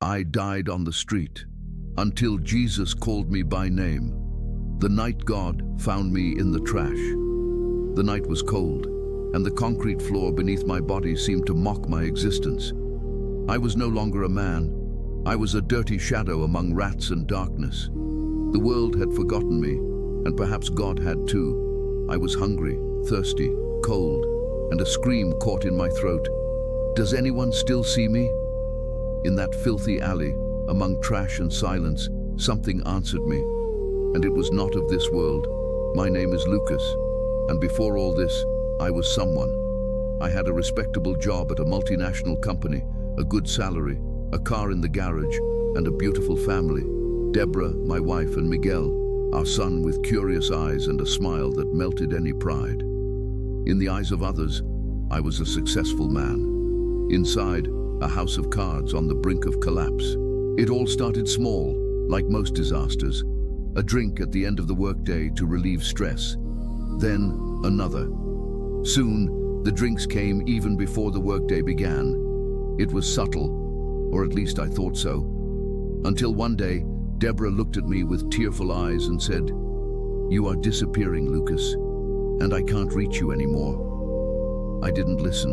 I died on the street until Jesus called me by name. The night God found me in the trash. The night was cold, and the concrete floor beneath my body seemed to mock my existence. I was no longer a man. I was a dirty shadow among rats and darkness. The world had forgotten me, and perhaps God had too. I was hungry, thirsty, cold, and a scream caught in my throat. Does anyone still see me? In that filthy alley, among trash and silence, something answered me. And it was not of this world. My name is Lucas, and before all this, I was someone. I had a respectable job at a multinational company, a good salary, a car in the garage, and a beautiful family. Deborah, my wife, and Miguel, our son with curious eyes and a smile that melted any pride. In the eyes of others, I was a successful man. Inside, a house of cards on the brink of collapse. It all started small, like most disasters. A drink at the end of the workday to relieve stress. Then another. Soon, the drinks came even before the workday began. It was subtle, or at least I thought so. Until one day, Deborah looked at me with tearful eyes and said, "You are disappearing, Lucas, and I can't reach you anymore." I didn't listen.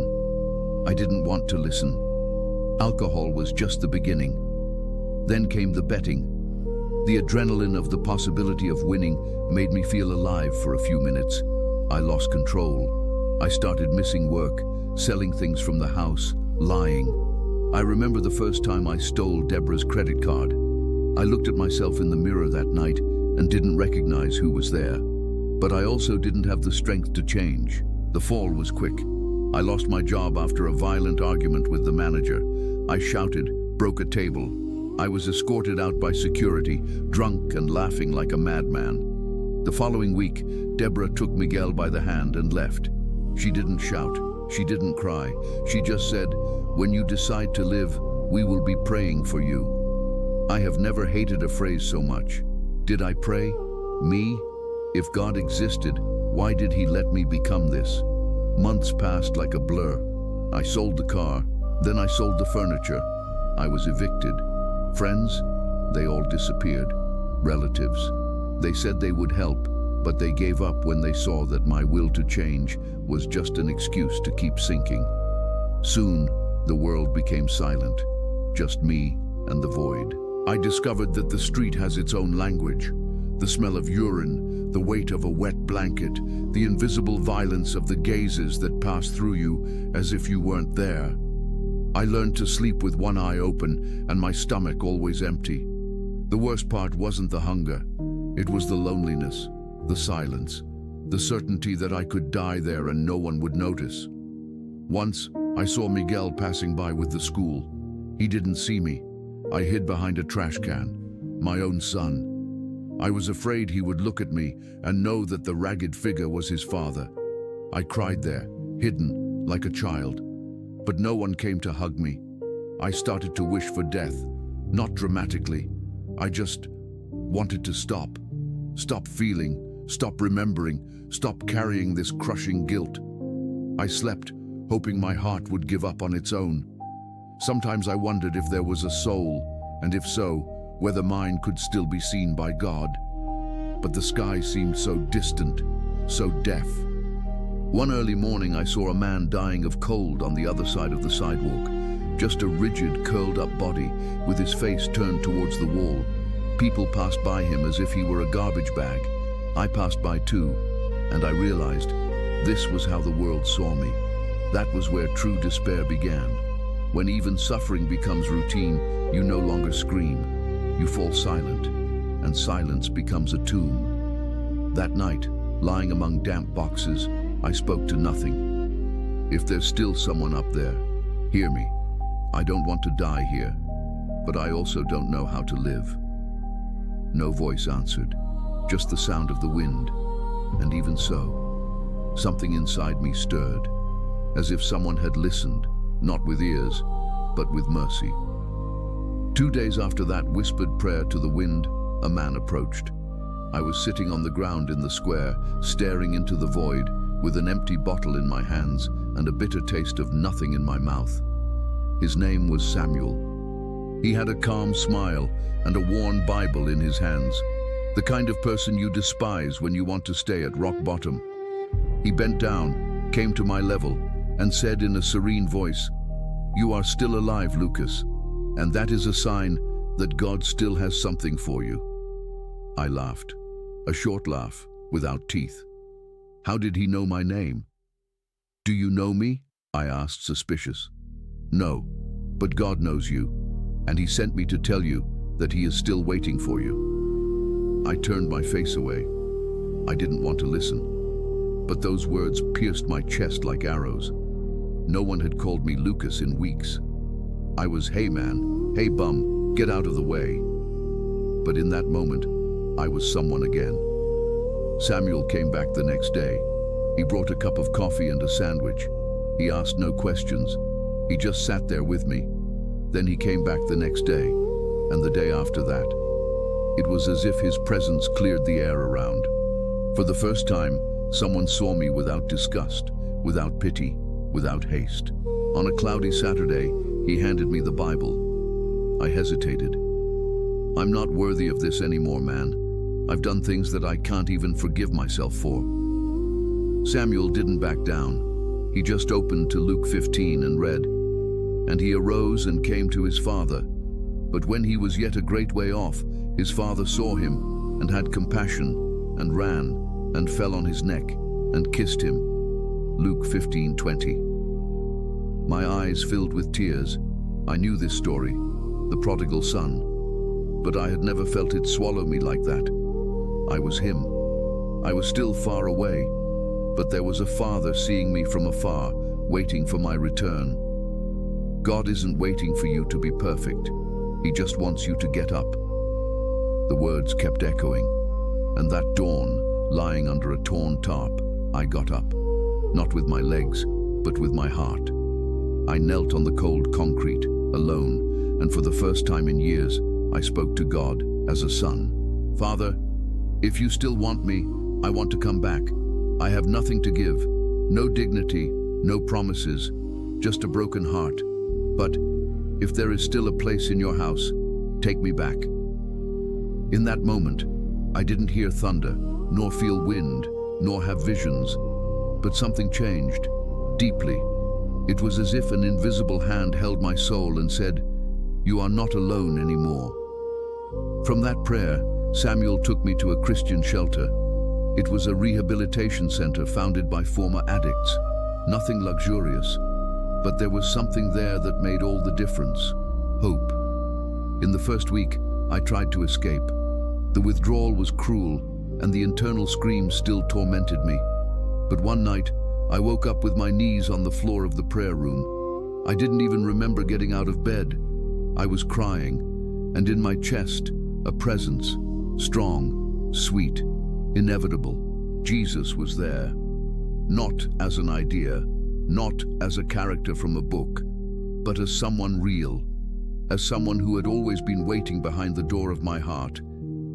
I didn't want to listen. Alcohol was just the beginning. Then came the betting. The adrenaline of the possibility of winning made me feel alive for a few minutes. I lost control. I started missing work, selling things from the house, lying. I remember the first time I stole Deborah's credit card. I looked at myself in the mirror that night and didn't recognize who was there. But I also didn't have the strength to change. The fall was quick. I lost my job after a violent argument with the manager. I shouted, broke a table. I was escorted out by security, drunk and laughing like a madman. The following week, Deborah took Miguel by the hand and left. She didn't shout. She didn't cry. She just said, "When you decide to live, we will be praying for you." I have never hated a phrase so much. Did I pray? Me? If God existed, why did he let me become this? Months passed like a blur. I sold the car, then I sold the furniture. I was evicted. Friends? They all disappeared. Relatives? They said they would help, but they gave up when they saw that my will to change was just an excuse to keep sinking. Soon, the world became silent. Just me and the void. I discovered that the street has its own language. The smell of urine, the weight of a wet blanket, the invisible violence of the gazes that pass through you as if you weren't there. I learned to sleep with one eye open and my stomach always empty. The worst part wasn't the hunger. It was the loneliness, the silence, the certainty that I could die there and no one would notice. Once, I saw Miguel passing by with the school. He didn't see me. I hid behind a trash can, my own son. I was afraid he would look at me and know that the ragged figure was his father. I cried there, hidden, like a child. But no one came to hug me. I started to wish for death, not dramatically. I just wanted to stop. Stop feeling, stop remembering, stop carrying this crushing guilt. I slept, hoping my heart would give up on its own. Sometimes I wondered if there was a soul, and if so, whether mine could still be seen by God. But the sky seemed so distant, so deaf. One early morning I saw a man dying of cold on the other side of the sidewalk, just a rigid, curled-up body with his face turned towards the wall. People passed by him as if he were a garbage bag. I passed by too, and I realized this was how the world saw me. That was where true despair began. When even suffering becomes routine, you no longer scream. You fall silent, and silence becomes a tomb. That night, lying among damp boxes, I spoke to nothing. If there's still someone up there, hear me. I don't want to die here, but I also don't know how to live. No voice answered, just the sound of the wind. And even so, something inside me stirred, as if someone had listened, not with ears, but with mercy. 2 days after that whispered prayer to the wind, a man approached. I was sitting on the ground in the square, staring into the void, with an empty bottle in my hands and a bitter taste of nothing in my mouth. His name was Samuel. He had a calm smile and a worn Bible in his hands, the kind of person you despise when you want to stay at rock bottom. He bent down, came to my level, and said in a serene voice, "You are still alive, Lucas, and that is a sign that God still has something for you." I laughed, a short laugh, without teeth. How did he know my name? "Do you know me?" I asked, suspicious. "No, but God knows you, and he sent me to tell you that he is still waiting for you." I turned my face away. I didn't want to listen, but those words pierced my chest like arrows. No one had called me Lucas in weeks. I was, "Hey man, hey bum, get out of the way." But in that moment, I was someone again. Samuel came back the next day. He brought a cup of coffee and a sandwich. He asked no questions. He just sat there with me. Then he came back the next day, and the day after that. It was as if his presence cleared the air around. For the first time, someone saw me without disgust, without pity, without haste. On a cloudy Saturday, he handed me the Bible. I hesitated. "I'm not worthy of this anymore, man. I've done things that I can't even forgive myself for." Samuel didn't back down. He just opened to Luke 15 and read, "And he arose and came to his father. But when he was yet a great way off, his father saw him and had compassion and ran and fell on his neck and kissed him." Luke 15:20. My eyes filled with tears. I knew this story, the prodigal son, but I had never felt it swallow me like that. I was him. I was still far away, but there was a father seeing me from afar, waiting for my return. God isn't waiting for you to be perfect. He just wants you to get up. The words kept echoing, and that dawn, lying under a torn tarp, I got up, not with my legs, but with my heart. I knelt on the cold concrete, alone, and for the first time in years, I spoke to God as a son. "Father, if you still want me, I want to come back. I have nothing to give, no dignity, no promises, just a broken heart. But if there is still a place in your house, take me back." In that moment, I didn't hear thunder, nor feel wind, nor have visions, but something changed, deeply. It was as if an invisible hand held my soul and said, "You are not alone anymore." From that prayer, Samuel took me to a Christian shelter. It was a rehabilitation center founded by former addicts. Nothing luxurious, but there was something there that made all the difference. Hope. In the first week, I tried to escape. The withdrawal was cruel, and the internal screams still tormented me. But one night, I woke up with my knees on the floor of the prayer room. I didn't even remember getting out of bed. I was crying, and in my chest, a presence, strong, sweet, inevitable. Jesus was there. Not as an idea, not as a character from a book, but as someone real, as someone who had always been waiting behind the door of my heart,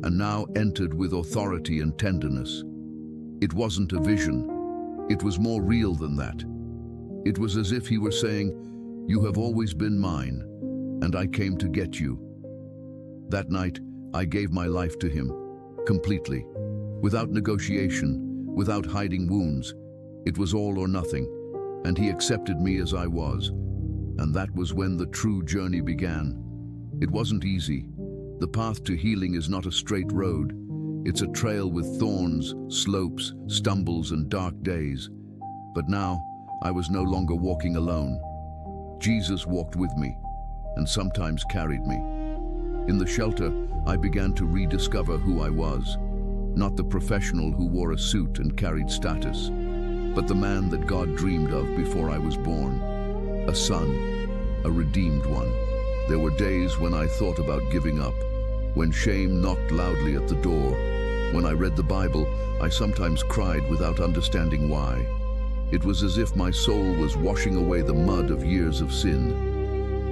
and now entered with authority and tenderness. It wasn't a vision. It was more real than that. It was as if he were saying, "You have always been mine, and I came to get you." That night, I gave my life to him, completely, without negotiation, without hiding wounds. It was all or nothing, and he accepted me as I was. And that was when the true journey began. It wasn't easy. The path to healing is not a straight road. It's a trail with thorns, slopes, stumbles, and dark days. But now, I was no longer walking alone. Jesus walked with me, and sometimes carried me. In the shelter, I began to rediscover who I was. Not the professional who wore a suit and carried status, but the man that God dreamed of before I was born. A son, a redeemed one. There were days when I thought about giving up, when shame knocked loudly at the door. When I read the Bible, I sometimes cried without understanding why. It was as if my soul was washing away the mud of years of sin.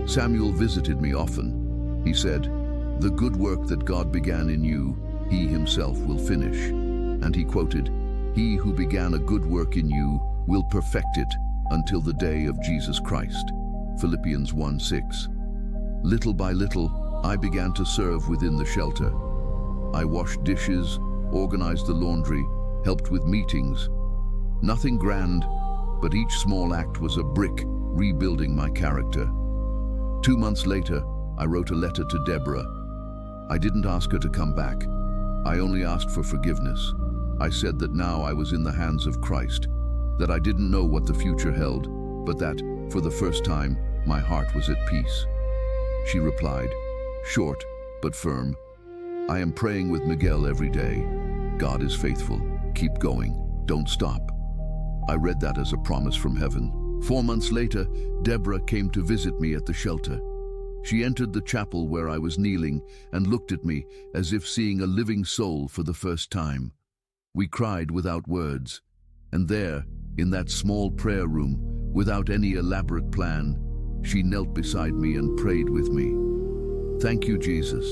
Samuel visited me often. He said, "The good work that God began in you, he himself will finish." And he quoted, "He who began a good work in you will perfect it until the day of Jesus Christ." Philippians 1:6. Little by little, I began to serve within the shelter. I washed dishes, organized the laundry, helped with meetings. Nothing grand, but each small act was a brick rebuilding my character. 2 months later, I wrote a letter to Deborah. I didn't ask her to come back. I only asked for forgiveness. I said that now I was in the hands of Christ, that I didn't know what the future held, but that, for the first time, my heart was at peace. She replied, short but firm, I am praying with Miguel every day. God is faithful. Keep going. Don't stop. I read that as a promise from heaven. 4 months later, Deborah came to visit me at the shelter. She entered the chapel where I was kneeling and looked at me as if seeing a living soul for the first time. We cried without words, and there, in that small prayer room, without any elaborate plan, she knelt beside me and prayed with me. Thank you, Jesus.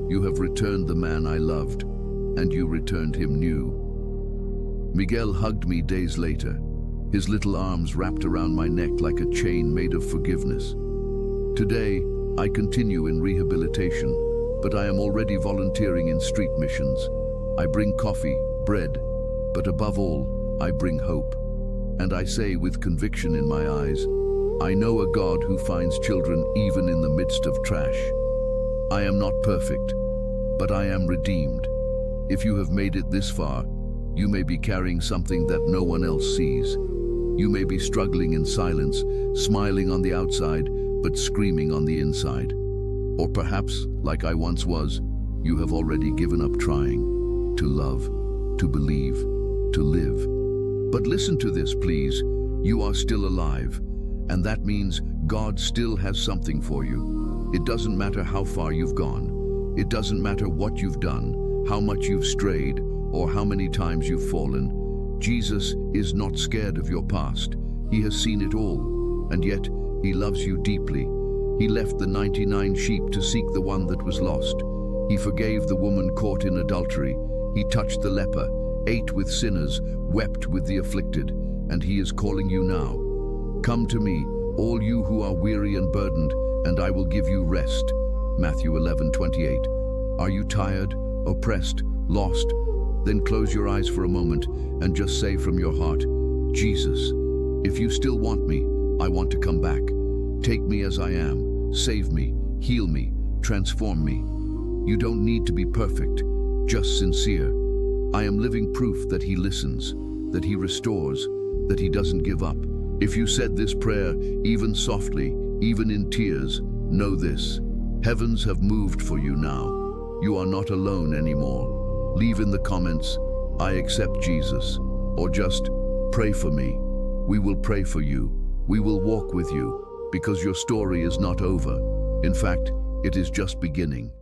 You have returned the man I loved, and you returned him new. Miguel hugged me days later, his little arms wrapped around my neck like a chain made of forgiveness. Today, I continue in rehabilitation, but I am already volunteering in street missions. I bring coffee, bread, but above all, I bring hope. And I say with conviction in my eyes, I know a God who finds children even in the midst of trash. I am not perfect, but I am redeemed. If you have made it this far, you may be carrying something that no one else sees. You may be struggling in silence, smiling on the outside, but screaming on the inside. Or perhaps, like I once was, you have already given up trying to love, to believe, to live. But listen to this, please. You are still alive, and that means God still has something for you. It doesn't matter how far you've gone. It doesn't matter what you've done, how much you've strayed, or how many times you've fallen. Jesus is not scared of your past. He has seen it all, and yet he loves you deeply. He left the 99 sheep to seek the one that was lost. He forgave the woman caught in adultery. He touched the leper, ate with sinners, wept with the afflicted, and he is calling you now. Come to me, all you who are weary and burdened, and I will give you rest. Matthew 11:28. Are you tired, oppressed, lost? Then close your eyes for a moment and just say from your heart, Jesus, if you still want me, I want to come back. Take me as I am, save me, heal me, transform me. You don't need to be perfect, just sincere. I am living proof that he listens, that he restores, that he doesn't give up. If you said this prayer, even softly, even in tears, know this: heavens have moved for you now. You are not alone anymore. Leave in the comments, I accept Jesus, or just pray for me. We will pray for you. We will walk with you, because your story is not over. In fact, it is just beginning.